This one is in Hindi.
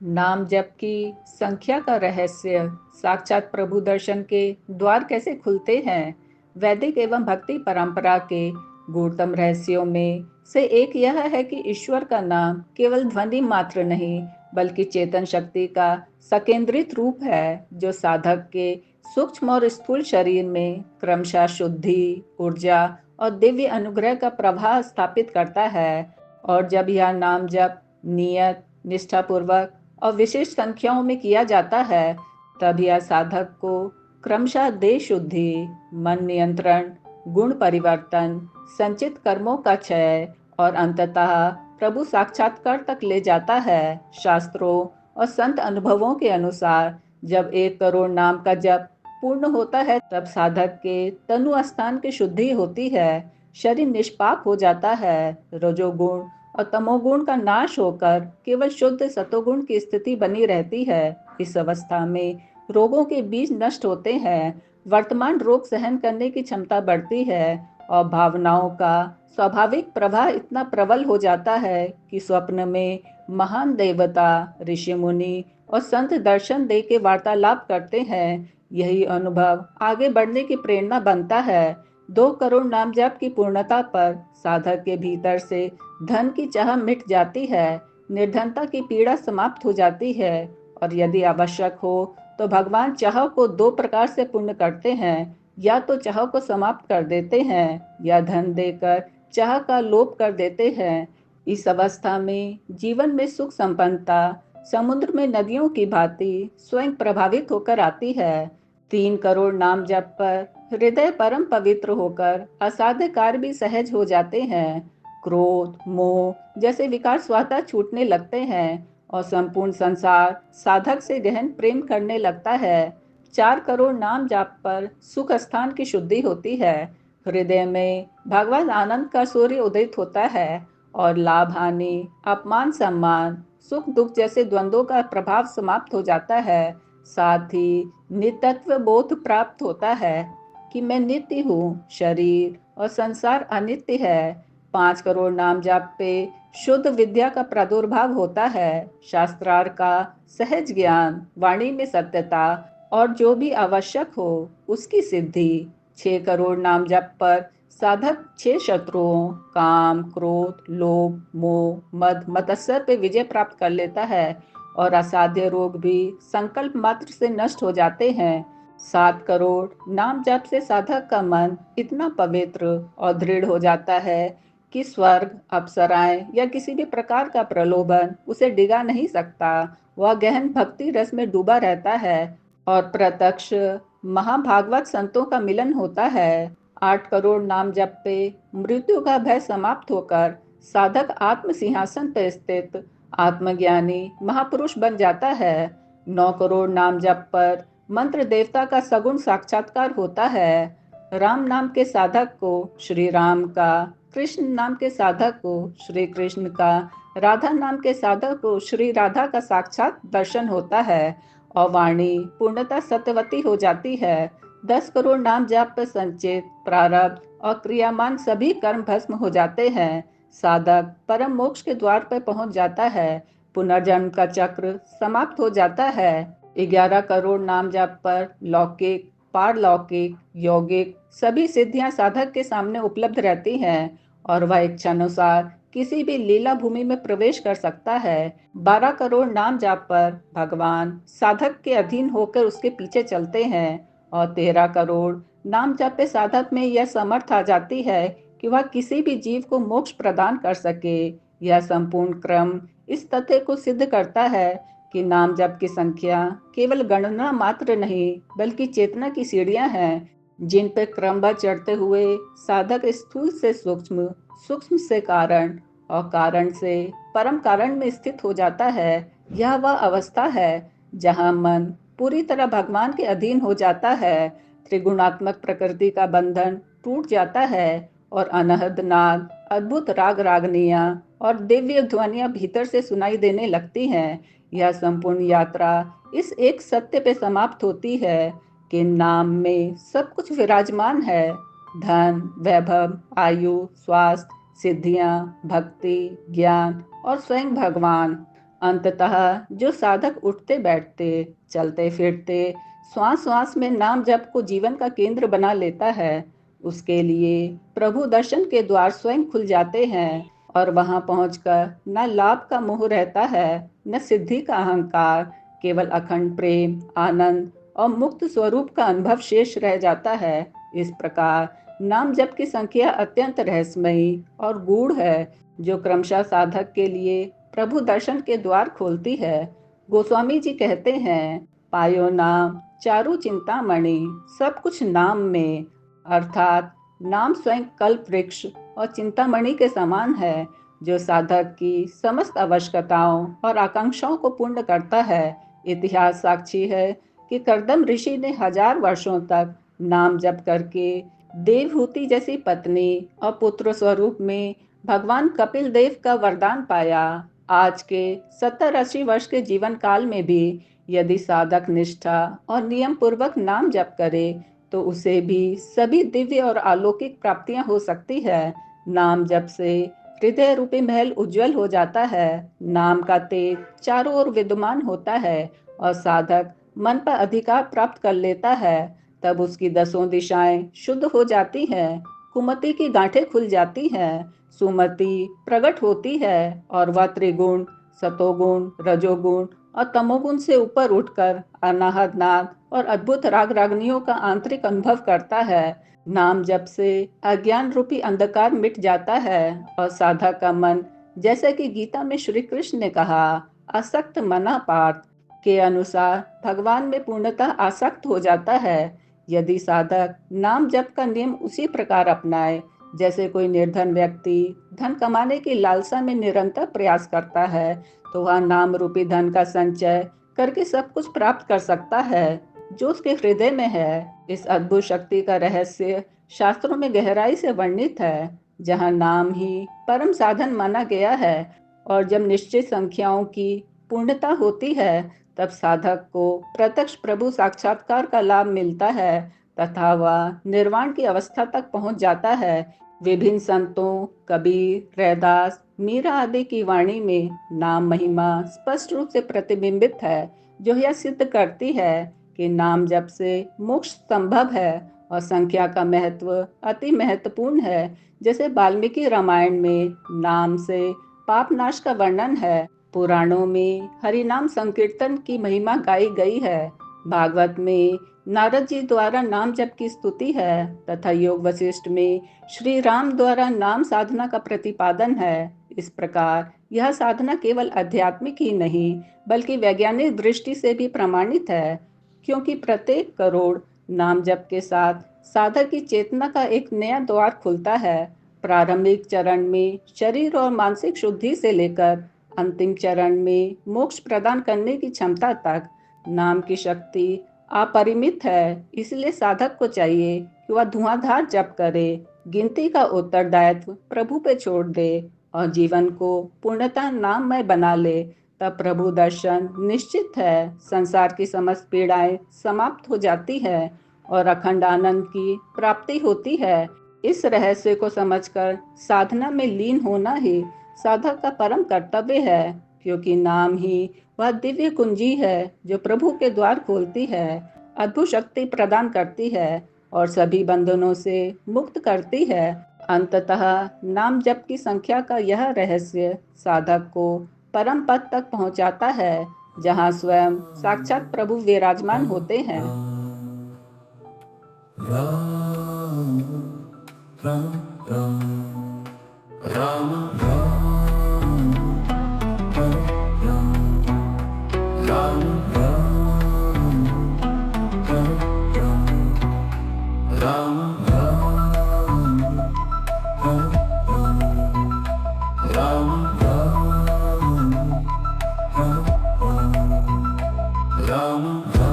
नाम जप की संख्या का रहस्य, साक्षात प्रभु दर्शन के द्वार कैसे खुलते हैं। वैदिक एवं भक्ति परंपरा के गूढ़तम रहस्यों में से एक यह है कि ईश्वर का नाम केवल ध्वनि मात्र नहीं, बल्कि चेतन शक्ति का सकेंद्रित रूप है, जो साधक के सूक्ष्म और स्थूल शरीर में क्रमशः शुद्धि, ऊर्जा और दिव्य अनुग्रह का प्रवाह स्थापित करता है। और जब यह नाम जप नियत, निष्ठापूर्वक और विशिष्ट संख्याओं में किया जाता है, तब यह साधक को क्रमशः देह शुद्धि, मन नियंत्रण, गुण परिवर्तन, संचित कर्मों का क्षय और अंततः प्रभु साक्षात्कार तक ले जाता है। शास्त्रों और संत अनुभवों के अनुसार जब 1 करोड़ नाम का जप पूर्ण होता है, तब साधक के तनु स्थान की शुद्धि होती है, शरीर निष्पाप हो जाता है, रजोगुण और तमोगुण का नाश होकर केवल शुद्ध सतोगुण की स्थिति बनी रहती है। इस अवस्था में रोगों के बीज नष्ट होते हैं, वर्तमान रोग सहन करने की क्षमता बढ़ती है और भावनाओं का स्वाभाविक प्रवाह इतना प्रबल हो जाता है कि स्वप्न में महान देवता, ऋषि मुनि और संत दर्शन दे के वार्तालाप करते हैं। यही अनुभव आगे बढ़ने की प्रेरणा बनता है। 2 करोड़ नाम जप की पूर्णता पर साधक के भीतर से धन की चाह मिट जाती है, निर्धनता की पीड़ा समाप्त हो जाती है और यदि आवश्यक हो तो भगवान चाह को 2 प्रकार से पूर्ण करते हैं। या तो चाह को समाप्त कर देते हैं या धन देकर चाह का लोप कर देते हैं। इस अवस्था में जीवन में सुख संपन्नता समुद्र में नदियों की भांति स्वयं प्रभावित होकर आती है। 3 करोड़ नाम जप पर हृदय परम पवित्र होकर असाध्य कार्य भी सहज हो जाते हैं। क्रोध, मोह जैसे विकार स्वतः छूटने लगते हैं और संपूर्ण संसार साधक से गहन प्रेम करने लगता है। 4 करोड़ नाम जाप पर सुख स्थान की शुद्धि होती है, हृदय में भगवत आनंद का सूर्य उदित होता है और लाभ हानि, अपमान सम्मान, सुख दुख जैसे द्वंद्वों का प्रभाव समाप्त हो जाता है। साथ ही नित्यत्व बोध प्राप्त होता है कि मैं नित्य हूँ, शरीर और संसार अनित्य है। 5 करोड़ नाम जाप पे शुद्ध विद्या का प्रादुर्भाव होता है, शास्त्रार्थ का सहज ज्ञान, वाणी में सत्यता और जो भी आवश्यक हो उसकी सिद्धि। 6 करोड़ नाम जप पर साधक 6 शत्रुओं काम, क्रोध, लोभ, मोह, मद, मत्सर पे विजय प्राप्त कर लेता है और असाध्य रोग भी संकल्प मात्र से नष्ट हो जाते हैं। 7 करोड़ नाम जप से साधक का मन इतना पवित्र और दृढ़ हो जाता है कि स्वर्ग, अप्सराएं या किसी भी प्रकार का प्रलोभन उसे डिगा नहीं सकता। वह गहन भक्ति रस में डूबा रहता है और प्रत्यक्ष महाभागवत संतों का मिलन होता है। 8 करोड़ नाम जप पे मृत्यु का भय समाप्त होकर साधक आत्म सिंहासन पर स्थित आत्मज्ञानी महापुरुष बन जाता है। 9 करोड़ नाम जप पर मंत्र देवता का सगुण साक्षात्कार होता है। राम नाम के साधक को श्री राम का, कृष्ण नाम के साधक को श्री कृष्ण का, राधा नाम के साधक को श्री राधा का साक्षात दर्शन होता है और वाणी पूर्णतः सत्यवती हो जाती है। 10 करोड़ नाम जाप पर संचित प्रारब्ध और क्रियामान सभी कर्म भस्म हो जाते हैं। साधक परम मोक्ष के द्वार पर पहुंच जाता है, पुनर्जन्म का चक्र समाप्त हो जाता है। 11 करोड़ नाम जाप पर लौकिक, पारलौकिक, यौगिक सभी सिद्धियां साधक के सामने उपलब्ध रहती हैं और वह इच्छानुसार किसी भी लीला भूमि में प्रवेश कर सकता है। 12 करोड़ नाम जाप पर भगवान साधक के अधीन होकर उसके पीछे चलते हैं और 13 करोड़ नाम जाप पे साधक में यह समर्थ आ जाती है कि वह किसी भी जीव को मोक्ष प्रदान कर सके। यह संपूर्ण क्रम इस तथ्य को सिद्ध करता है कि नाम जप की संख्या केवल गणना मात्र नहीं, बल्कि चेतना की सीढ़ियां हैं, जिन पर क्रमबद्ध चढ़ते हुए साधक स्थूल से सूक्ष्म, सूक्ष्म से कारण और कारण से परम कारण में स्थित हो जाता है। यह वह अवस्था है जहां मन पूरी तरह भगवान के अधीन हो जाता है, त्रिगुणात्मक प्रकृति का बंधन टूट जाता है और अनहद नाद, अद्भुत राग रागनियां और दिव्य ध्वनियां भीतर से सुनाई देने लगती हैं। यह संपूर्ण यात्रा इस एक सत्य पे समाप्त होती है कि नाम में सब कुछ विराजमान है, धन, वैभव, आयु, स्वास्थ्य, सिद्धियां, भक्ति, ज्ञान और स्वयं भगवान। अंततः जो साधक उठते बैठते, चलते फिरते, श्वास श्वास में नाम जप को जीवन का केंद्र बना लेता है, उसके लिए प्रभु दर्शन के द्वार स्वयं खुल जाते हैं और वहां पहुंचकर न लाभ का मोह रहता है, न सिद्धि का अहंकार, केवल अखंड प्रेम, आनंद और मुक्त स्वरूप का अनुभव शेष रह जाता है। इस प्रकार नाम जप की संख्या अत्यंत रहस्यमयी और गूढ़ है, जो क्रमशः साधक के लिए प्रभु दर्शन के द्वार खोलती है। गोस्वामी जी कहते हैं, पायो नाम चारु चिंतामणि, सब कुछ नाम में, अर्थात नाम स्वयं कल्प वृक्ष और चिंतामणि के समान है, जो साधक की समस्त आवश्यकताओं और आकांक्षाओं को पूर्ण करता है। इतिहास साक्षी है कि कर्दम ऋषि ने 1000 वर्षों तक नाम जप करके देवहूति जैसी पत्नी और पुत्र स्वरूप में भगवान कपिल देव का वरदान पाया। आज के 70-80 वर्ष के जीवन काल में भी यदि साधक निष्ठा और नियम पूर्वक नाम जप करे तो उसे भी सभी दिव्य और अलौकिक प्राप्तियां हो सकती है। नाम जप से हृदय रूपी महल उज्जवल हो जाता है, नाम का तेज चारों ओर विद्यमान होता है और साधक मन पर अधिकार प्राप्त कर लेता है। तब उसकी 10 दिशाएं शुद्ध हो जाती हैं, कुमति की गांठें खुल जाती हैं, सुमति प्रकट होती है और वह त्रिगुण, सतोगुण, रजोगुण और तमोगुण से ऊपर उठकर अनाहत नाद और अद्भुत राग रागनियों का आंतरिक अनुभव करता है। नाम जप से अज्ञान रूपी अंधकार मिट जाता है और साधक का मन, जैसे कि गीता में श्री कृष्ण ने कहा, आसक्त मना पार्थ के अनुसार भगवान में पूर्णतः आसक्त हो जाता है। यदि साधक नाम जप का नियम उसी प्रकार अपनाए जैसे कोई निर्धन व्यक्ति धन कमाने की लालसा में निरंतर प्रयास करता है, तो वह नाम रूपी धन का संचय करके सब कुछ प्राप्त कर सकता है जो उसके हृदय में है। इस अद्भुत शक्ति का रहस्य शास्त्रों में गहराई से वर्णित है, जहाँ नाम ही परम साधन माना गया है और जब निश्चित संख्याओं की पूर्णता होती है तब साधक को प्रत्यक्ष प्रभु साक्षात्कार का लाभ मिलता है तथा वह निर्वाण की अवस्था तक पहुंच जाता है। विभिन्न संतों, कबीर, रैदास, मीरा आदि की वाणी में नाम महिमा स्पष्ट रूप से प्रतिबिंबित है, जो यह सिद्ध करती है कि नाम जप से मोक्ष संभव है और संख्या का महत्व अति महत्वपूर्ण है। जैसे वाल्मीकि रामायण में नाम से पाप नाश का वर्णन है, पुराणों में हरि नाम संकीर्तन की महिमा गाई गई है, भागवत में नारद जी द्वारा नाम जप की स्तुति है तथा योग वशिष्ठ में श्री राम द्वारा नाम साधना का प्रतिपादन है। इस प्रकार यह साधना केवल आध्यात्मिक ही नहीं बल्कि वैज्ञानिक दृष्टि से भी प्रमाणित है, क्योंकि प्रत्येक करोड़ नाम जप के साथ साधक की चेतना का एक नया द्वार खुलता है। प्रारंभिक चरण में शरीर और मानसिक शुद्धि से लेकर अंतिम चरण में मोक्ष प्रदान करने की क्षमता तक नाम की शक्ति अपरिमित है। इसलिए साधक को चाहिए कि वह धुआंधार जप करे, गिनती का उत्तरदायित्व प्रभु पे छोड़ दे और जीवन को पूर्णतः नाममय बना ले। तब प्रभु दर्शन निश्चित है, संसार की समस्त पीड़ाएं समाप्त हो जाती है और अखंड आनंद की प्राप्ति होती है। इस रहस्य को समझकर साधना में लीन होना ही साधक का परम कर्तव्य है, क्योंकि नाम ही वह दिव्य कुंजी है जो प्रभु के द्वार खोलती है, अद्भुत शक्ति प्रदान करती है और सभी बंधनों से मुक्त करती है। अंततः नाम जप की संख्या का यह रहस्य साधक को परम पद तक पहुंचाता है, जहां स्वयं साक्षात प्रभु विराजमान होते हैं। राम राम राम राम Rama